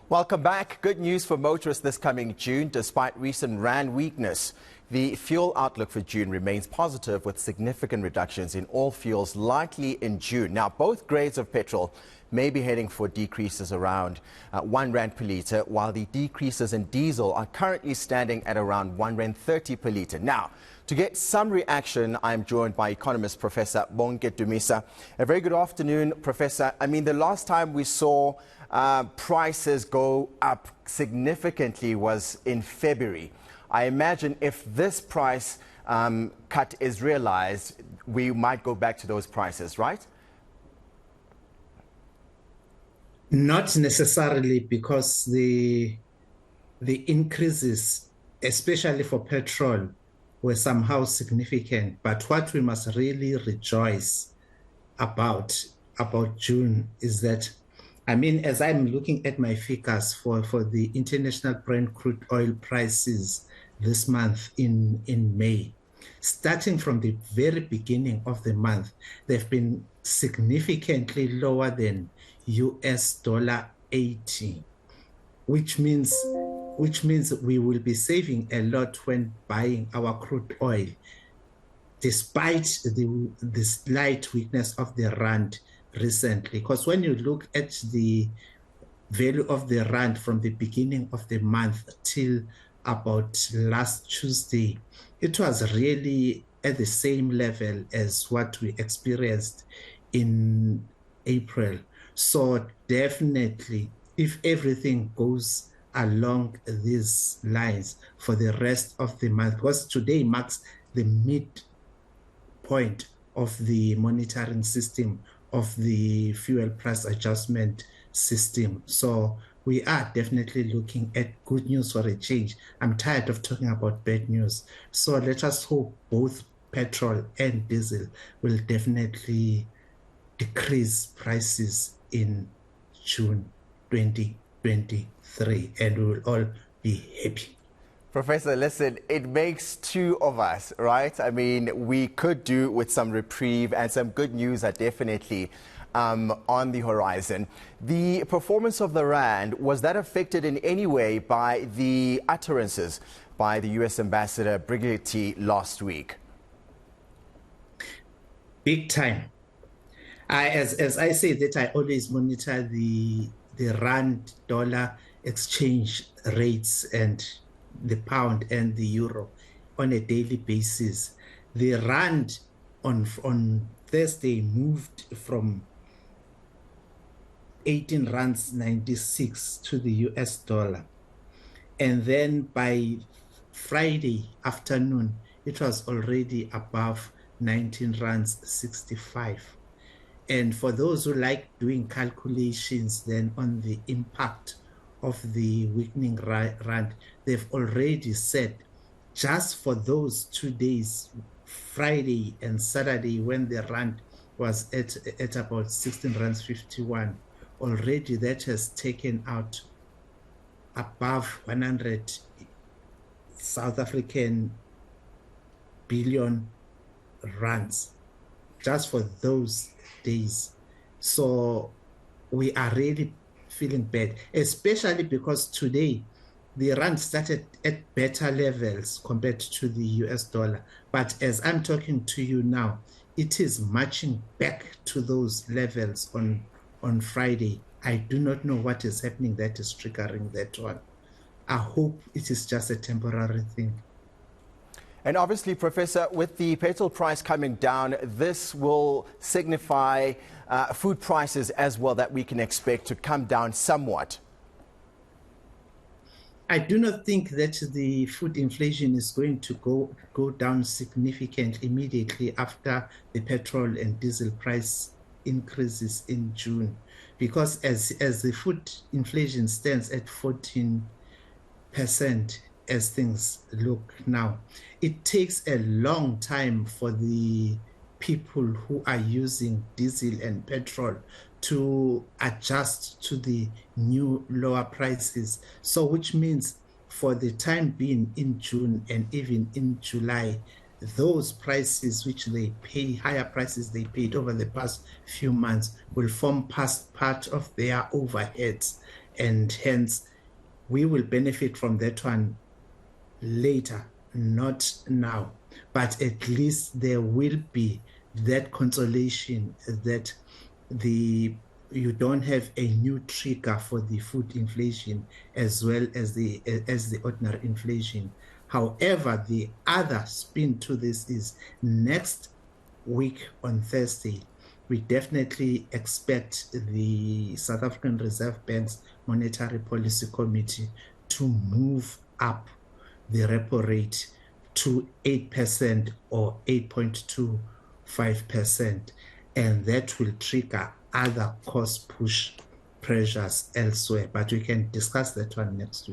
Welcome back. Good news for motorists this coming June. Despite recent rand weakness, the fuel outlook for June remains positive, with significant reductions in all fuels likely in June. Now, both grades of petrol may be heading for decreases around 1 rand per litre, while the decreases in diesel are currently standing at around 1 rand 30 per litre. Now, to get some reaction, I'm joined by economist Professor Bonke Dumisa. A very good afternoon, Professor. I mean, the last time we saw prices go up significantly was in February. I imagine if this price cut is realized, we might go back to those prices, right? Not necessarily, because the increases, especially for petrol, were somehow significant. But what we must really rejoice about June is that, I mean, as I'm looking at my figures for the international Brent crude oil prices this month in May, starting from the very beginning of the month, they've been significantly lower than $80, which means we will be saving a lot when buying our crude oil, despite the slight weakness of the rand recently. Because when you look at the value of the rand from the beginning of the month till about last Tuesday, it was really at the same level as what we experienced in April. So definitely, if everything goes along these lines for the rest of the month, because today marks the midpoint of the monitoring system of the fuel price adjustment system. So we are definitely looking at good news for a change. I'm tired of talking about bad news. So let us hope both petrol and diesel will definitely decrease prices in June 2023, and we will all be happy. Professor, listen, it makes two of us, right? I mean, we could do with some reprieve, and some good news are definitely on the horizon. The performance of the rand, was that affected in any way by the utterances by the U.S. Ambassador Brigitte last week? Big time. As I say that I always monitor the rand dollar exchange rates and the pound and the euro on a daily basis. The rand on Thursday moved from 18 rands 96 to the US dollar, and then by Friday afternoon it was already above 19 rands 65. And for those who like doing calculations then on the impact of the weakening rand, they've already said just for those 2 days, Friday and Saturday, when the rand was at about 16 rands 51, already that has taken out above 100 South African billion rands just for those days. So we are really feeling bad, especially because today the rand started at better levels compared to the US dollar. But as I'm talking to you now, it is marching back to those levels on Friday. I do not know what is happening that is triggering that one. I hope it is just a temporary thing. And obviously, Professor, with the petrol price coming down, this will signify food prices as well that we can expect to come down somewhat. I do not think that the food inflation is going to go down significantly immediately after the petrol and diesel price increases in June, because as the food inflation stands at 14%, as things look now, it takes a long time for the people who are using diesel and petrol to adjust to the new lower prices. So which means for the time being in June and even in July, those prices which they pay, higher prices they paid over the past few months, will form part of their overheads. and hence we will benefit from that one later, not now. But at least there will be that consolation that you don't have a new trigger for the food inflation as well as the ordinary inflation. However, the other spin to this is next week on Thursday, we definitely expect the South African Reserve Bank's Monetary Policy Committee to move up the repo rate to 8% or 8.25%, and that will trigger other cost push pressures elsewhere. But we can discuss that one next week.